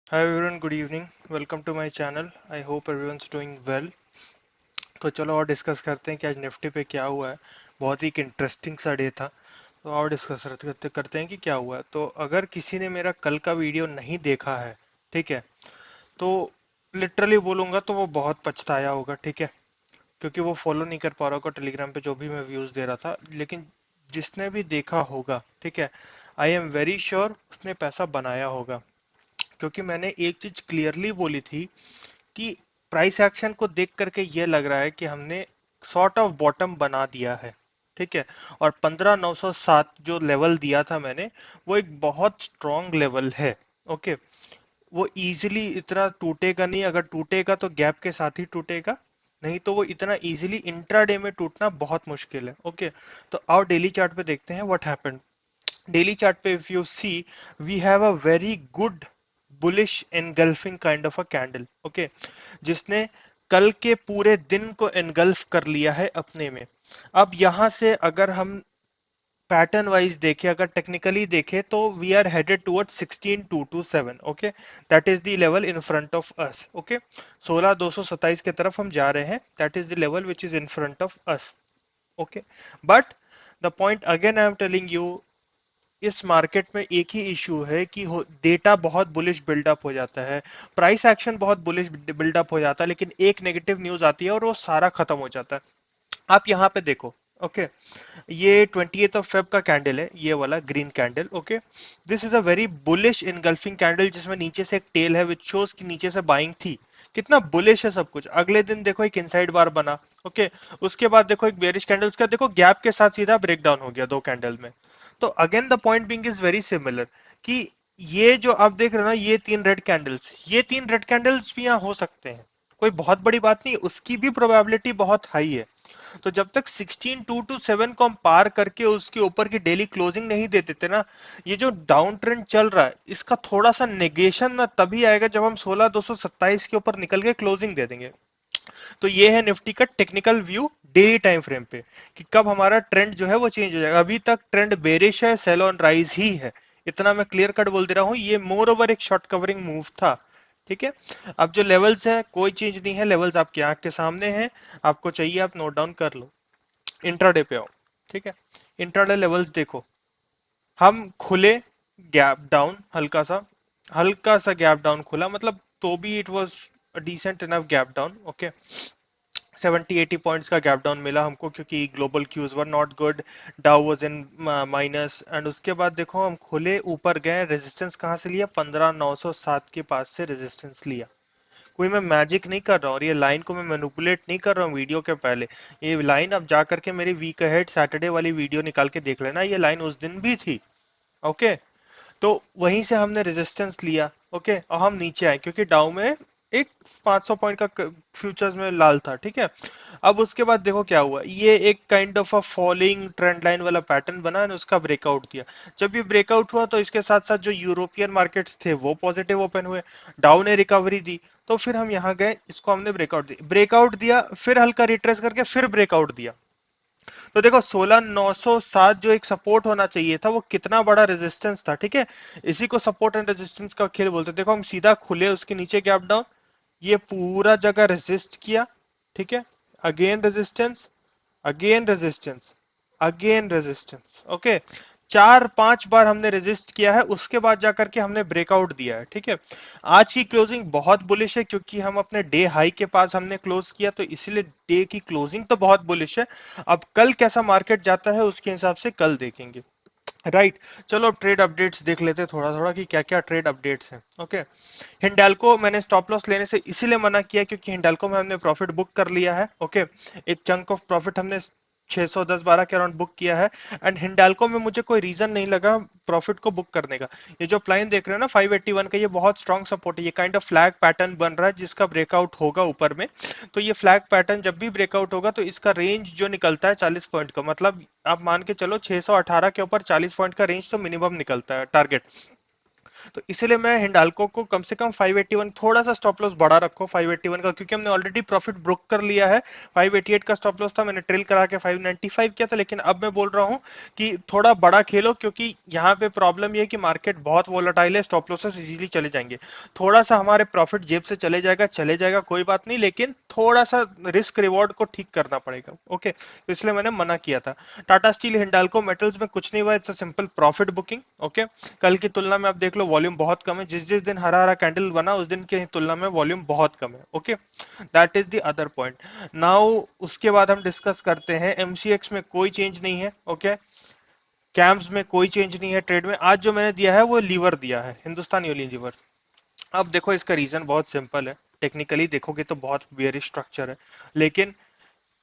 Hi everyone, good evening. Welcome to my channel. I hope everyone's doing well. तो चलो और discuss करते हैं कि आज निफ्टी पे क्या हुआ है। बहुत ही एक इंटरेस्टिंग सा डे था। तो और डिस्कस करते हैं कि क्या हुआ है। तो अगर किसी ने मेरा कल का वीडियो नहीं देखा है, ठीक है, तो लिटरली बोलूंगा तो वो बहुत पछताया होगा, ठीक है, क्योंकि वो फॉलो नहीं कर पा रहा होगा टेलीग्राम पे जो भी मैं व्यूज दे रहा था। लेकिन जिसने भी देखा होगा, ठीक है, आई एम वेरी श्योर उसने पैसा बनाया होगा, क्योंकि मैंने एक चीज क्लियरली बोली थी कि प्राइस एक्शन को देख करके ये लग रहा है कि हमने सॉर्ट ऑफ बॉटम बना दिया है, ठीक है। और 15,907 जो लेवल दिया था मैंने, वो एक बहुत स्ट्रॉन्ग लेवल है। ओके, वो इजीली इतना टूटेगा नहीं, अगर टूटेगा तो गैप के साथ ही टूटेगा, नहीं तो वो इतना इजीली इंट्राडे में टूटना बहुत मुश्किल है। ओके, तो आओ डेली चार्ट पे देखते हैं व्हाट हैपेंड। डेली चार्ट पे if you see, we have a very good bullish engulfing kind of a candle, okay, जिसने कल के पूरे दिन को एनगल्फ कर लिया है अपने में। अब यहां से अगर हम पैटर्न वाइज देखें, अगर टेक्निकली देखें, तो we are headed toward 16227। Okay, that is the level in front of us. Okay, 16227 की तरफ हम जा रहे हैं, that is the level which is in front of us. Okay, but the point again I am telling you, इस market में एक ही issue है कि डेटा बहुत बुलिश बिल्डअप हो जाता है, प्राइस एक्शन बहुत बुलिश बिल्डअप हो जाता है, लेकिन एक नेगेटिव न्यूज आती है और वो सारा खत्म हो जाता है। आप यहाँ पे देखो, ओके, ये 28 ऑफ फेब का कैंडल है, ये वाला green candle. Okay, this is a very bullish engulfing candle, जिसमें नीचे से एक टेल है विच शोज कि नीचे से बाइंग थी। कितना बुलिश है सब कुछ। अगले दिन देखो एक इनसाइड बार बना, ओके, उसके बाद देखो एक बेरिश कैंडल, उसका देखो गैप के साथ सीधा ब्रेकडाउन हो गया दो कैंडल में। तो again the point being is very similar कि ये जो आप देख रहे हो ना, ये तीन रेड कैंडल्स, ये तीन रेड कैंडल्स भी यहाँ हो सकते हैं, कोई बहुत बड़ी बात नहीं, उसकी भी प्रोबेबिलिटी बहुत हाई है। तो जब तक 16,227 को हम पार करके उसके ऊपर की डेली क्लोजिंग नहीं दे देते ना, ये जो डाउन ट्रेंड चल रहा है इसका थोड़ा सा नेगेशन ना तभी आएगा जब हम 16,227 के ऊपर निकल के क्लोजिंग दे देंगे। तो ये है निफ्टी का technical view daily time frame पे, कि कब हमारा ट्रेंड जो है वो चेंज हो जाएगा। अभी तक ट्रेंड बेरिश है, सेल ऑन राइज ही है, इतना मैं क्लियर कट बोल दे रहा हूं। ये मोर ओवर एक शॉर्ट कवरिंग मूव था, ठीक है। अब जो लेवल्स है कोई चेंज नहीं है, लेवल्स आपके आंख के सामने हैं, आपको चाहिए आप नोट डाउन कर लो। इंट्राडे पे आओ, ठीक है, इंट्राडे लेवल्स देखो। हम खुले गैप डाउन, हल्का सा गैप डाउन खुला, मतलब तो भी it was decent enough gap down. Okay, 70-80 points का गैप डाउन मिला हमको, क्योंकि global cues were not good, Dow was in minus. And उसके बाद देखो हम खुले ऊपर गए, रेजिस्टेंस कहाँ से लिया, 15,907 के पास से रेजिस्टेंस लिया। कोई मैं मैजिक नहीं कर रहा हूँ, और ये लाइन को मैं मैनिपुलेट नहीं कर रहा हूँ वीडियो के पहले। ये लाइन अब जा करके मेरी वीक अहेड सैटरडे वाली वीडियो निकाल के देख लेना, ये लाइन उस दिन भी थी। ओके, तो वहीं से हमने रेजिस्टेंस लिया। ओके, और हम नीचे आए क्योंकि डाउ में एक 500 पॉइंट का फ्यूचर्स में लाल था, ठीक है। अब उसके बाद देखो क्या हुआ, ये एक kind of a falling trend line वाला पैटर्न बना और उसका ब्रेकआउट दिया। जब ये ब्रेकआउट हुआ तो इसके साथ साथ जो यूरोपियन मार्केट्स थे वो पॉजिटिव ओपन हुए, डाउ ने रिकवरी दी। तो फिर हम यहाँ गए, इसको हमने ब्रेकआउट दिया, फिर हल्का रिट्रेस करके फिर ब्रेकआउट दिया। तो देखो 16,907 जो एक सपोर्ट होना चाहिए था, वो कितना बड़ा रेजिस्टेंस था, ठीक है। इसी को सपोर्ट एंड रेजिस्टेंस का खेल बोलते हैं। देखो हम सीधा खुले, उसके नीचे गैप डाउन, ये पूरा जगह रेजिस्ट किया, ठीक है, again resistance, again resistance, again resistance. Okay, चार पांच बार हमने रेजिस्ट किया है, उसके बाद जाकर के हमने ब्रेकआउट दिया है, ठीक है। आज की क्लोजिंग बहुत बुलिश है, क्योंकि हम अपने डे हाई के पास हमने क्लोज किया, तो इसीलिए डे की क्लोजिंग तो बहुत बुलिश है। अब कल कैसा मार्केट जाता है उसके हिसाब से कल देखेंगे, राइट right. चलो अब ट्रेड अपडेट्स देख लेते हैं थोड़ा थोड़ा कि क्या क्या ट्रेड अपडेट्स हैं। ओके, हिंडाल्को मैंने स्टॉप लॉस लेने से इसीलिए मना किया क्योंकि हिंडाल्को में हमने प्रॉफिट बुक कर लिया है। ओके, एक चंक ऑफ प्रॉफिट हमने 610-12 के अराउंड बुक किया है। एंड हिंडाल्को में मुझे कोई रीजन नहीं लगा प्रॉफिट को बुक करने का। ये जो लाइन देख रहे हो ना 581 का, ये बहुत स्ट्रॉन्ग सपोर्ट है, ये काइंड ऑफ फ्लैग पैटर्न बन रहा है जिसका ब्रेकआउट होगा ऊपर में। तो ये फ्लैग पैटर्न जब भी ब्रेकआउट होगा तो इसका रेंज जो निकलता है 40 पॉइंट का, मतलब आप मान के चलो 618 के ऊपर 40 पॉइंट का रेंज तो मिनिमम निकलता है टारगेट। तो इसीलिए मैं हिंडाल्को को कम से कम 581, थोड़ा सा स्टॉप लॉस बढ़ा रखो 581 का, क्योंकि हमने ऑलरेडी प्रॉफिट बुक कर लिया है। 588 का स्टॉप लॉस था, मैंने ट्रेल करा के 595 किया था, लेकिन अब मैं बोल रहा हूँ कि थोड़ा बड़ा खेलो, क्योंकि यहाँ पे प्रॉब्लम ये है कि मार्केट बहुत वोलेटाइल है, स्टॉप लॉसेस इजीली चले जाएंगे। थोड़ा सा हमारे प्रॉफिट जेब से चले जाएगा कोई बात नहीं, लेकिन थोड़ा सा रिस्क रिवॉर्ड को ठीक करना पड़ेगा। ओके, तो इसलिए मैंने मना किया था। टाटा स्टील हिंडाल्को मेटल्स में कुछ नहीं हुआ, it's a simple profit booking. Okay, कल की तुलना में आप देख लो वॉल्यूम बहुत कम है, जिस जिस दिन हरा हरा कैंडल बना उस दिन की तुलना में वॉल्यूम बहुत कम है। Okay, that is the other point. Now उसके बाद हम डिस्कस करते हैं एमसीएक्स में कोई चेंज नहीं है। ओके, कैम्स में कोई चेंज नहीं है, ट्रेड में आज जो मैंने दिया है वो लीवर दिया है, हिंदुस्तान यूनियन लीवर। अब देखो इसका रीजन बहुत सिंपल है, टेक्निकली देखोगे तो बहुत बेयरिश स्ट्रक्चर है, लेकिन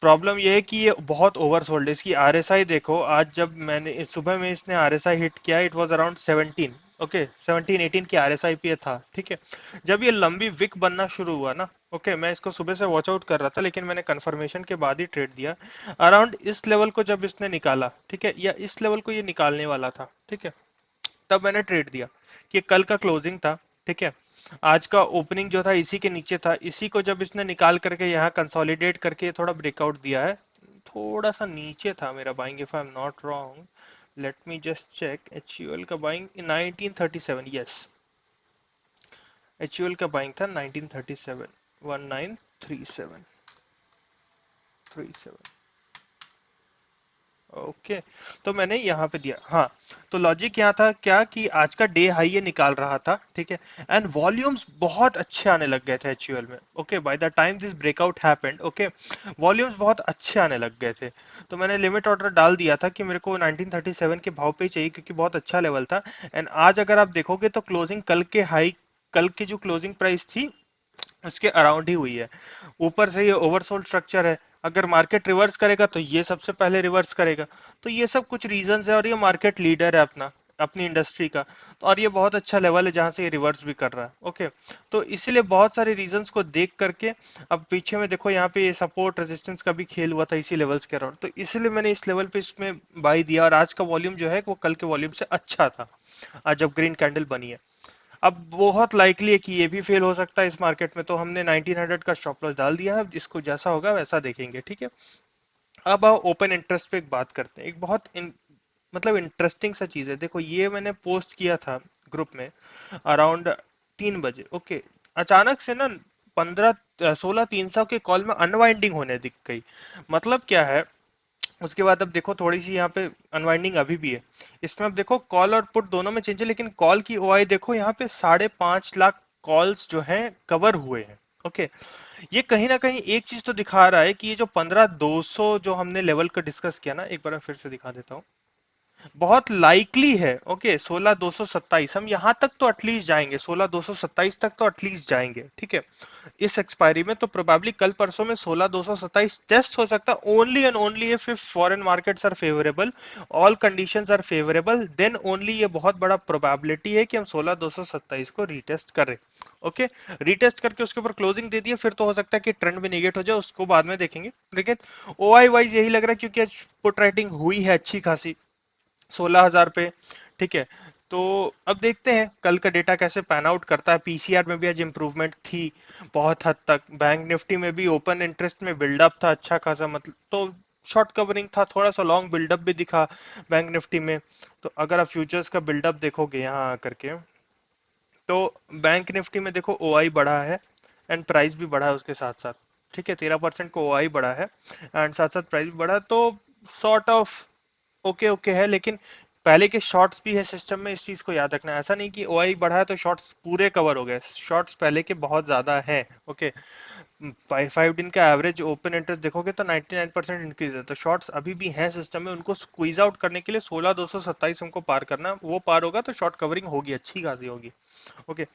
प्रॉब्लम ये है कि ये बहुत ओवरसोल्ड है। इसकी आरएसआई देखो, आज जब मैंने सुबह में इसने आरएसआई हिट किया, इट वाज अराउंड 17। ओके, 17 18 की आरएसआई पे था। ठीक है, जब ये लंबी विक बनना शुरू हुआ ना, ओके, मैं इसको सुबह से वॉच आउट कर रहा था, लेकिन मैंने कंफर्मेशन के बाद ही ट्रेड दिया। अराउंड इस लेवल को जब इसने निकाला, ठीक है, या इस लेवल को ये निकालने वाला था, ठीक है, तब मैंने ट्रेड दिया कि कल का क्लोजिंग था। ठीक है, आज का ओपनिंग जो था इसी के नीचे था, इसी को जब इसने निकाल करके यहाँ कंसोलिडेट करके थोड़ा ब्रेकआउट दिया है, थोड़ा सा नीचे था मेरा buying, if I am not wrong, let me just check. HUL का बाइंग 1937, यस, एचयूएल का बाइंग था 1937, 1937, 37। ओके, तो मैंने यहाँ पे दिया। हाँ, तो लॉजिक यहाँ था क्या कि आज का डे हाई ये निकाल रहा था। ठीक है, एंड वॉल्यूम्स बहुत अच्छे आने लग गए थे एचयूएल में। Okay, by the time this breakout happened, okay, volumes बहुत अच्छे आने लग गए थे। तो मैंने लिमिट ऑर्डर डाल दिया था कि मेरे को 1937 के भाव पे ही चाहिए, क्योंकि बहुत अच्छा लेवल था। एंड आज अगर आप देखोगे तो क्लोजिंग कल के हाई, कल की जो क्लोजिंग प्राइस थी उसके अराउंड ही हुई है। ऊपर से ये ओवरसोल्ड स्ट्रक्चर है, अगर मार्केट रिवर्स करेगा तो ये सबसे पहले रिवर्स करेगा। तो ये सब कुछ रीजंस है, और ये मार्केट लीडर है अपना, अपनी इंडस्ट्री का। तो और ये बहुत अच्छा लेवल है जहां से ये रिवर्स भी कर रहा है। ओके, तो इसीलिए बहुत सारे रीजंस को देख करके, अब पीछे में देखो यहाँ पे ये सपोर्ट रेजिस्टेंस का भी खेल हुआ था इसी लेवल्स के अराउंड, तो इसीलिए मैंने इस लेवल पे इसमें बाई दिया। और आज का वॉल्यूम जो है वो कल के वॉल्यूम से अच्छा था, आज जब ग्रीन कैंडल बनी है। अब बहुत लाइकली है कि ये भी फेल हो सकता है इस मार्केट में, तो हमने 1900 का स्टॉप लॉस डाल दिया है, इसको जैसा होगा वैसा देखेंगे। ठीक है, अब आओ ओपन इंटरेस्ट पे एक बात करते हैं। एक बहुत मतलब इंटरेस्टिंग सा चीज है, देखो ये मैंने पोस्ट किया था ग्रुप में अराउंड 3 बजे। ओके, अचानक से ना 15 16 300 के कॉल में अनवाइंडिंग होने दिख गई। मतलब क्या है, उसके बाद अब देखो थोड़ी सी यहाँ पे अनवाइंडिंग अभी भी है। इसमें अब देखो कॉल और पुट दोनों में चेंज है, लेकिन कॉल की ओआई देखो यहाँ पे 5.5 लाख कॉल्स जो हैं कवर हुए हैं। ओके, ये कहीं ना कहीं एक चीज तो दिखा रहा है कि ये जो 15 200 जो हमने लेवल का डिस्कस किया ना, एक बार मैं फिर से दिखा देता हूँ, बहुत लाइकली है। ओके, 16 227 हम यहाँ तक तो एटलीस्ट जाएंगे, 16 227 तक तो एटलीस्ट जाएंगे। ठीक है, इस एक्सपायरी में तो प्रोबेबली कल परसों में 16 227 टेस्ट हो सकता है, only and only if foreign markets are favourable, all conditions are favourable, then only ये बहुत बड़ा प्रोबेबिलिटी है कि हम 16 227 को रीटेस्ट करें। ओके, रीटेस्ट करके उसके ऊपर क्लोजिंग दे दिए, फिर तो हो सकता है कि ट्रेंड भी निगेट हो जाए, उसको बाद में देखेंगे। लेकिन ओआई वाइज यही लग रहा है, क्योंकि आज पुट राइटिंग हुई है अच्छी खासी 16,000 पे। ठीक है, तो अब देखते हैं कल का डेटा कैसे पैन आउट करता है। पीसीआर में भी आज इंप्रूवमेंट थी बहुत हद तक, बैंक निफ्टी में भी ओपन इंटरेस्ट में बिल्डअप था अच्छा खासा, मतलब तो शॉर्ट कवरिंग था, थोड़ा सा लॉन्ग बिल्डअप भी दिखा बैंक निफ्टी में। तो अगर आप फ्यूचर्स का बिल्डअप देखोगे यहाँ आकर के, तो बैंक निफ्टी में देखो ओआई बढ़ा है एंड प्राइस भी बढ़ा है उसके साथ साथ। ठीक है, 13% को ओआई बढ़ा है एंड साथ साथ प्राइस भी बढ़ा है, तो सॉर्ट ऑफ ओके ओके है। लेकिन पहले के शॉर्ट्स भी है सिस्टम में, इस चीज को याद रखना है। ऐसा नहीं कि ओआई बढ़ा है तो शॉर्ट्स पूरे कवर हो गए, शॉर्ट्स पहले के बहुत ज्यादा है। ओके, 5 दिन का एवरेज ओपन इंटरेस्ट देखोगे तो 99% इंक्रीज है, तो शॉर्ट्स अभी भी हैं सिस्टम में, उनको स्क्वीज आउट करने के लिए 16 227 हमको पार करना है। वो पार होगा तो शॉर्ट कवरिंग होगी, अच्छी खासी होगी। ओके,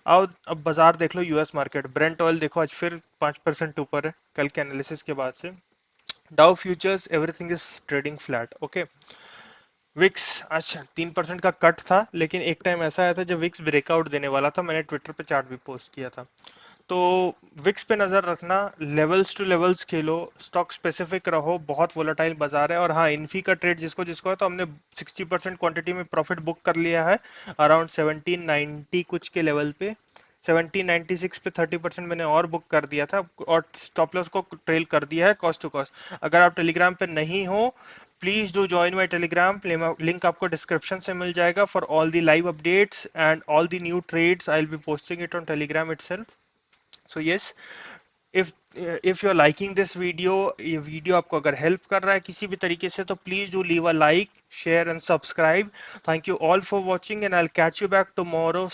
आओ अब बाजार देख लो, यूएस मार्केट ब्रेंट ऑयल देखो आज फिर 5% ऊपर है कल के एनालिसिस के बाद से। Dow futures everything is trading flat. Okay, VIX अच्छा 3% का कट था, लेकिन एक टाइम ऐसा आया था जब विक्स ब्रेकआउट देने वाला था, मैंने ट्विटर पे चार्ट भी पोस्ट किया था। तो विक्स पे नजर रखना, लेवल्स टू लेवल्स खेलो, स्टॉक स्पेसिफिक रहो, बहुत वोलेटाइल बाजार है। और हाँ, इन्फी का ट्रेड जिसको जिसको है, तो हमने 60% क्वांटिटी में प्रॉफिट बुक कर लिया है अराउंड 1790 कुछ के लेवल पे। 1796 पे 30% मैंने और बुक कर दिया था, और स्टॉप लॉस को ट्रेल कर दिया है कॉस्ट टू कॉस्ट। अगर आप टेलीग्राम पे नहीं हो, please do join my Telegram, link आपको डिस्क्रिप्शन से मिल जाएगा for all the live updates and all the new trades. I will be posting it on Telegram itself. So yes, if if you are liking this video, ये video आपको अगर help कर रहा है किसी भी तरीके से, तो please do leave a like, share and subscribe. Thank you all for watching and I will catch you back tomorrow.